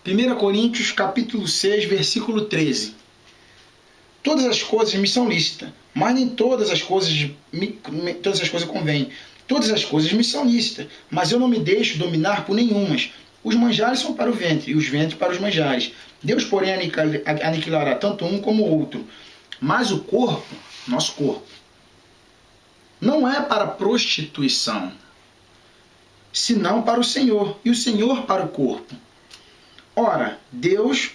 1 Coríntios capítulo 6, versículo 13. Todas as coisas me são lícitas, mas nem todas as coisas convêm. Todas as coisas me são lícitas, mas eu não me deixo dominar por nenhumas. Os manjares são para o ventre, e os ventres para os manjares. Deus, porém, aniquilará tanto um como o outro. Mas o corpo, nosso corpo, não é para prostituição, senão para o Senhor, e o Senhor para o corpo. Ora, Deus,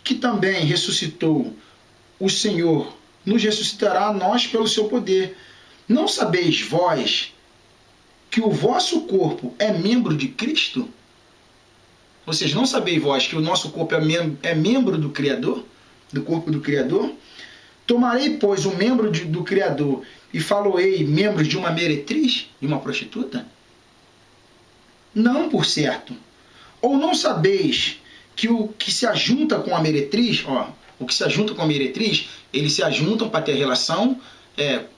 que também ressuscitou o Senhor, nos ressuscitará a nós pelo seu poder. Não sabeis vós que o vosso corpo é membro de Cristo? Vocês não sabeis vós que o nosso corpo é membro do Criador? Do corpo do Criador? Tomarei, pois, o membro do Criador e faloei membros de uma meretriz, de uma prostituta? Não, por certo. Ou não sabeis que o que se ajunta com a meretriz, o que se ajunta com a meretriz, eles se ajuntam para ter relação,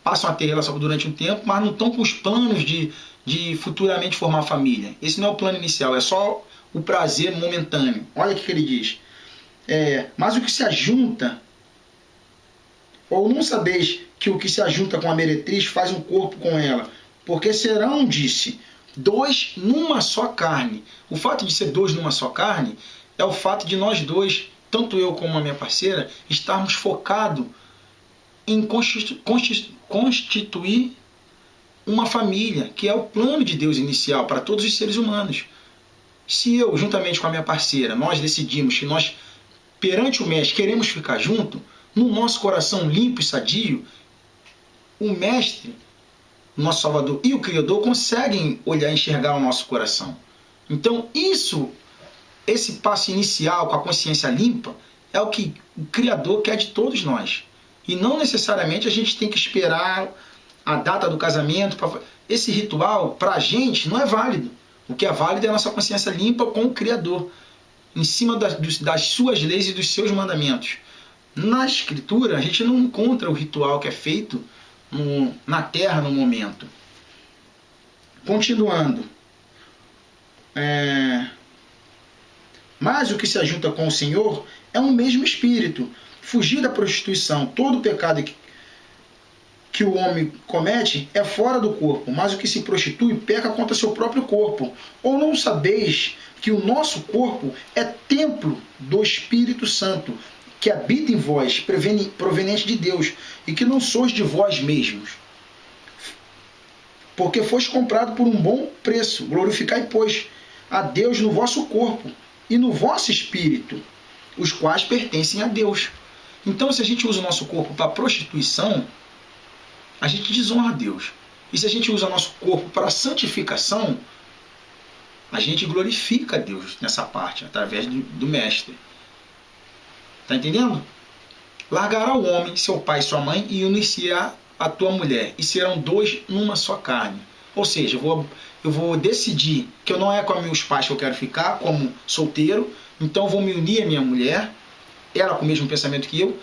passam a ter relação durante um tempo, mas não estão com os planos de futuramente formar família. Esse não é o plano inicial, é só o prazer momentâneo. Olha o que ele diz. Mas o que se ajunta, ou não sabeis que o que se ajunta com a meretriz faz um corpo com ela, porque serão, disse, dois numa só carne. O fato de ser dois numa só carne é o fato de nós dois, tanto eu como a minha parceira, estarmos focados em constituir uma família, que é o plano de Deus inicial para todos os seres humanos. Se eu, juntamente com a minha parceira, nós decidimos que nós, perante o Mestre, queremos ficar junto, no nosso coração limpo e sadio, o Mestre, o nosso Salvador e o Criador conseguem olhar e enxergar o nosso coração. Então, esse passo inicial com a consciência limpa é o que o Criador quer de todos nós. E não necessariamente a gente tem que esperar a data do casamento. Esse ritual, para a gente, não é válido. O que é válido é a nossa consciência limpa com o Criador, em cima das suas leis e dos seus mandamentos. Na Escritura, a gente não encontra o ritual que é feito na Terra no momento. Continuando. Mas o que se ajunta com o Senhor é um mesmo espírito. Fugir da prostituição, todo o pecado que o homem comete é fora do corpo, mas o que se prostitui peca contra seu próprio corpo. Ou não sabeis que o nosso corpo é templo do Espírito Santo, que habita em vós, proveniente de Deus, e que não sois de vós mesmos, porque foste comprado por um bom preço. Glorificai, pois, a Deus no vosso corpo e no vosso espírito, os quais pertencem a Deus. Então, se a gente usa o nosso corpo para prostituição, a gente desonra a Deus. E se a gente usa o nosso corpo para santificação, a gente glorifica a Deus nessa parte, através do Mestre. Está entendendo? Largará o homem, seu pai e sua mãe, e unir-se-á a tua mulher, e serão dois numa só carne. Ou seja, eu vou decidir que eu não é com meus pais que eu quero ficar, como solteiro, então eu vou me unir à minha mulher, ela com o mesmo pensamento que eu.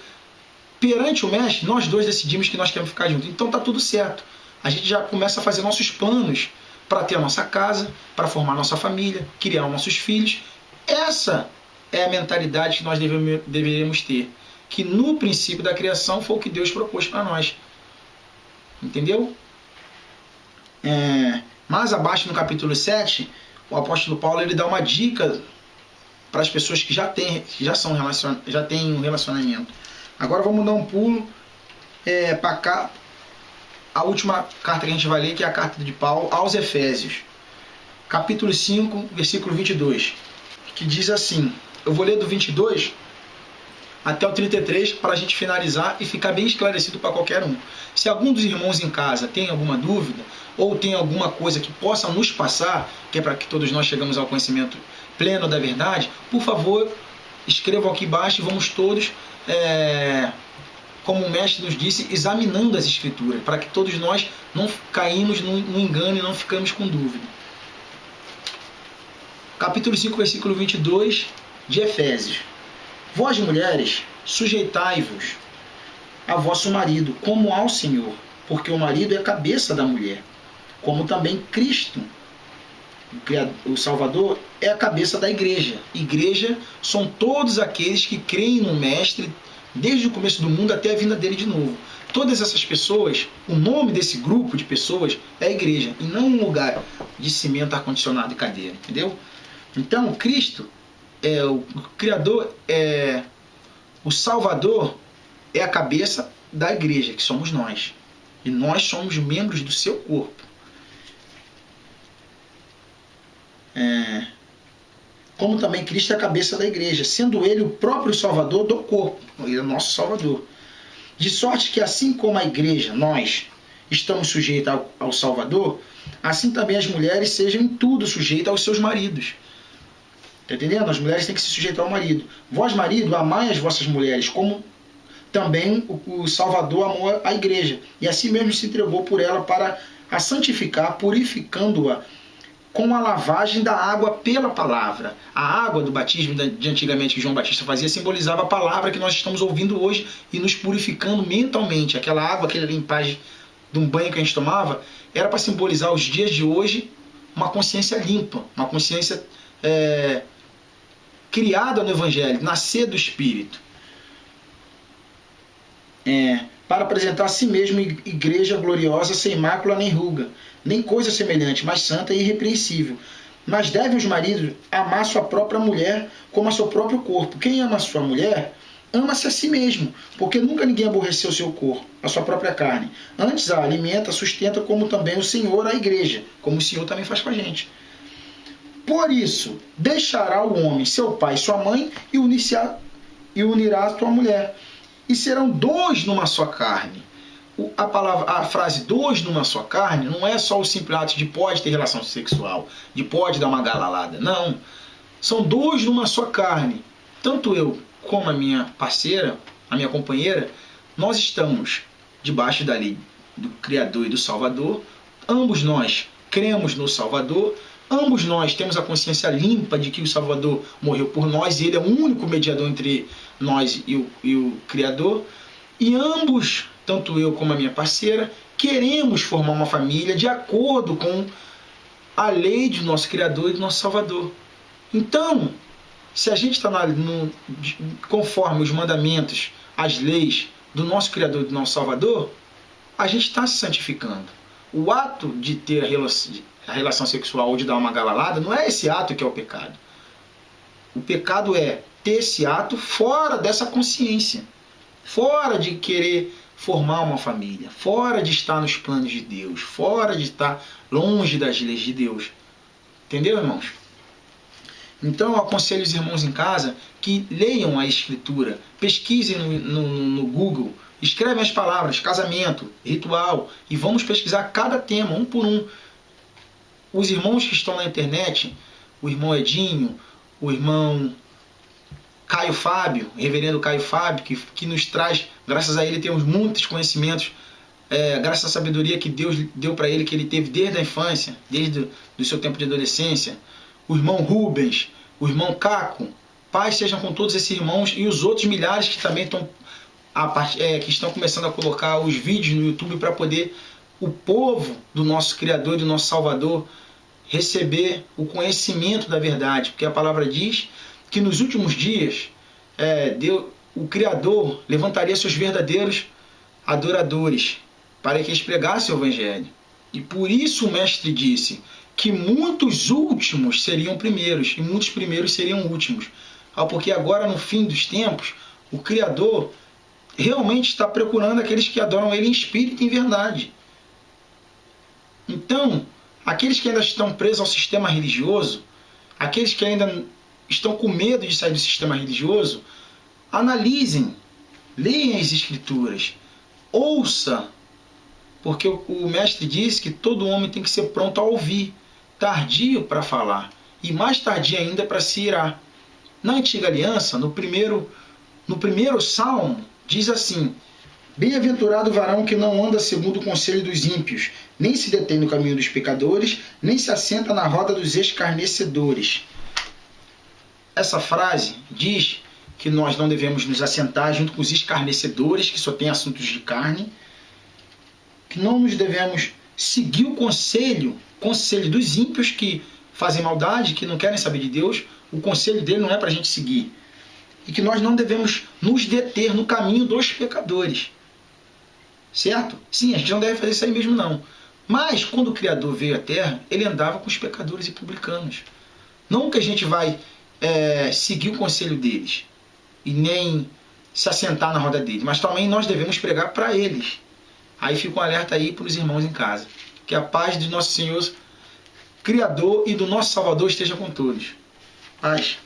Perante o Mestre, nós dois decidimos que nós queremos ficar juntos. Então está tudo certo. A gente já começa a fazer nossos planos para ter a nossa casa, para formar nossa família, criar nossos filhos. Essa é a mentalidade que nós deveríamos ter. Que no princípio da criação foi o que Deus propôs para nós. Entendeu? Mais abaixo no capítulo 7, o apóstolo Paulo ele dá uma dica para as pessoas que já têm um relacionamento. Agora vamos dar um pulo para cá. A última carta que a gente vai ler, que é a carta de Paulo aos Efésios. Capítulo 5, versículo 22. Que diz assim. Eu vou ler do 22 até o 33 para a gente finalizar e ficar bem esclarecido para qualquer um. Se algum dos irmãos em casa tem alguma dúvida ou tem alguma coisa que possa nos passar, que é para que todos nós chegamos ao conhecimento pleno da verdade, por favor, escrevam aqui embaixo e vamos todos, como o Mestre nos disse, examinando as Escrituras, para que todos nós não caímos no engano e não ficamos com dúvida. Capítulo 5, versículo 22 de Efésios. Vós, mulheres, sujeitai-vos a vosso marido, como ao Senhor, porque o marido é a cabeça da mulher, como também Cristo o Salvador, é a cabeça da igreja. Igreja são todos aqueles que creem no Mestre desde o começo do mundo até a vinda dele de novo. Todas essas pessoas, o nome desse grupo de pessoas é a igreja, e não um lugar de cimento, ar-condicionado e cadeira, entendeu? Então, Cristo é o Criador, o Salvador é a cabeça da igreja, que somos nós. E nós somos membros do seu corpo. Como também Cristo é a cabeça da igreja, sendo ele o próprio Salvador do corpo. Ele é o nosso Salvador. De sorte que assim como a igreja, nós, estamos sujeitos ao Salvador, assim também as mulheres sejam em tudo sujeitas aos seus maridos. Está entendendo? As mulheres têm que se sujeitar ao marido. Vós, marido, amai as vossas mulheres, como também o Salvador amou a igreja. E assim mesmo se entregou por ela para a santificar, purificando-a com a lavagem da água pela palavra. A água do batismo de antigamente que João Batista fazia simbolizava a palavra que nós estamos ouvindo hoje e nos purificando mentalmente. Aquela água, aquela limpagem de um banho que a gente tomava, era para simbolizar os dias de hoje uma consciência limpa, uma consciência criada no Evangelho, nascer do Espírito. Para apresentar a si mesmo igreja gloriosa, sem mácula nem ruga, nem coisa semelhante, mas santa e irrepreensível. Mas devem os maridos amar sua própria mulher como a seu próprio corpo. Quem ama a sua mulher, ama-se a si mesmo, porque nunca ninguém aborreceu o seu corpo, a sua própria carne. Antes a alimenta, sustenta, como também o Senhor a igreja, como o Senhor também faz com a gente. Por isso, deixará o homem seu pai e sua mãe e unirá a sua mulher. E serão dois numa só carne. A frase dois numa só carne não é só o simples ato de pode ter relação sexual, de pode dar uma galalada. Não. São dois numa só carne. Tanto eu como a minha parceira, a minha companheira, nós estamos debaixo da lei do Criador e do Salvador. Ambos nós cremos no Salvador. Ambos nós temos a consciência limpa de que o Salvador morreu por nós e ele é o único mediador entre nós e o Criador. E ambos, tanto eu como a minha parceira, queremos formar uma família de acordo com a lei do nosso Criador e do nosso Salvador. Então, se a gente está conforme os mandamentos, as leis do nosso Criador e do nosso Salvador, a gente está se santificando. O ato de ter a relação sexual ou de dar uma galalada não é esse ato que é o pecado. O pecado é ter esse ato fora dessa consciência, fora de querer formar uma família, fora de estar nos planos de Deus, fora de estar longe das leis de Deus. Entendeu, irmãos? Então eu aconselho os irmãos em casa que leiam a Escritura, pesquisem no Google, escrevem as palavras casamento, ritual, e vamos pesquisar cada tema, um por um. Os irmãos que estão na internet, o irmão Edinho, o irmão Caio Fábio, reverendo Caio Fábio, que nos traz, graças a ele temos muitos conhecimentos, graças à sabedoria que Deus deu para ele, que ele teve desde a infância, desde o seu tempo de adolescência. O irmão Rubens, o irmão Caco, paz sejam com todos esses irmãos e os outros milhares que também que estão começando a colocar os vídeos no YouTube para poder o povo do nosso Criador e do nosso Salvador receber o conhecimento da verdade, porque a palavra diz que nos últimos dias o Criador levantaria seus verdadeiros adoradores para que eles pregassem o Evangelho. E por isso o Mestre disse que muitos últimos seriam primeiros e muitos primeiros seriam últimos. Porque agora, no fim dos tempos, o Criador realmente está procurando aqueles que adoram Ele em espírito e em verdade. Então, aqueles que ainda estão presos ao sistema religioso, aqueles que ainda estão com medo de sair do sistema religioso, analisem, leiam as Escrituras, ouça, porque o Mestre diz que todo homem tem que ser pronto a ouvir, tardio para falar, e mais tardio ainda para se irar. Na Antiga Aliança, no primeiro Salmo, diz assim: bem-aventurado o varão que não anda segundo o conselho dos ímpios, nem se detém no caminho dos pecadores, nem se assenta na roda dos escarnecedores. Essa frase diz que nós não devemos nos assentar junto com os escarnecedores, que só têm assuntos de carne, que não nos devemos seguir o conselho dos ímpios, que fazem maldade, que não querem saber de Deus, o conselho dele não é para a gente seguir. E que nós não devemos nos deter no caminho dos pecadores. Certo? Sim, a gente não deve fazer isso aí mesmo não. Mas quando o Criador veio à Terra, ele andava com os pecadores e publicanos. Não que a gente vai seguir o conselho deles e nem se assentar na roda deles, mas também nós devemos pregar para eles. Aí fica um alerta aí para os irmãos em casa. Que a paz do nosso Senhor Criador e do nosso Salvador esteja com todos. Paz.